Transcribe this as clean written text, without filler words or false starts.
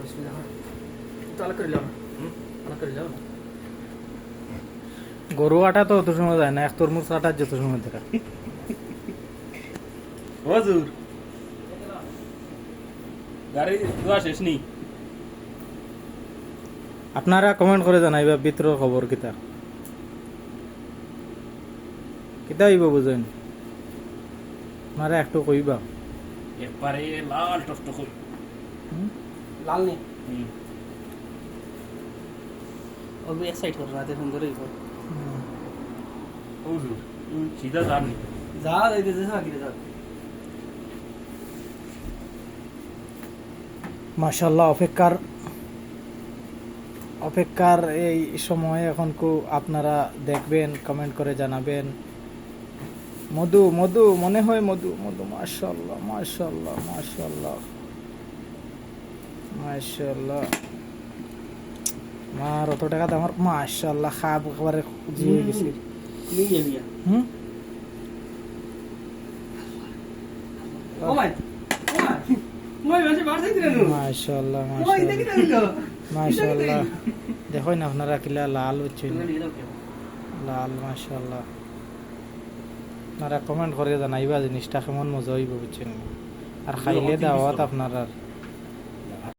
বিসমিল্লাহ তালা করে লাও তালা করে লাও গরু আটা তো অত সময় যায় না, এক তরমুজ আটার যত সময় দেখা। হুজুর গাড়ি দোয়া শেষ নেই। আপনারা কমেন্ট করে জানাইবা ভিতরের খবর কিতা কিতা হইব বুঝেন, আপনারা একটু কইবা। একবারে লাল টকটক লাল নেই অল্প এক সাইড করো রাতে সুন্দর হইব হুজুর সিধা যান নি। যা যাইতেছে না কিরে যা মাশাআল্লাহ, অপেক্ষার এই সময় এখন আপনারা দেখবেন, কমেন্ট করে জানাবেন। মধু মধু মনে হয় মধু মধু মাশাআল্লাহ মাশাআল্লাহ মাশাআল্লাহ মাশাআল্লাহ। আমার অত টাকা দামের মাশাআল্লাহ খাব একবারে জিয়ে গেছে। মিয়া মিয়া হুম ও ভাই মই মানে বাড়াই দিলেন মাশাআল্লাহ মই দেখি দিল মাশাআল্লাহ। দেখুন আপনারা কিলা লাল হচ্ছে, লাল মাশাআল্লাহ। আপনারা কমেন্ট করে জানাইবা জিনিসটা কেমন মজা হইব বুঝছেন, আর খাইলে দাওয়াত আপনারা।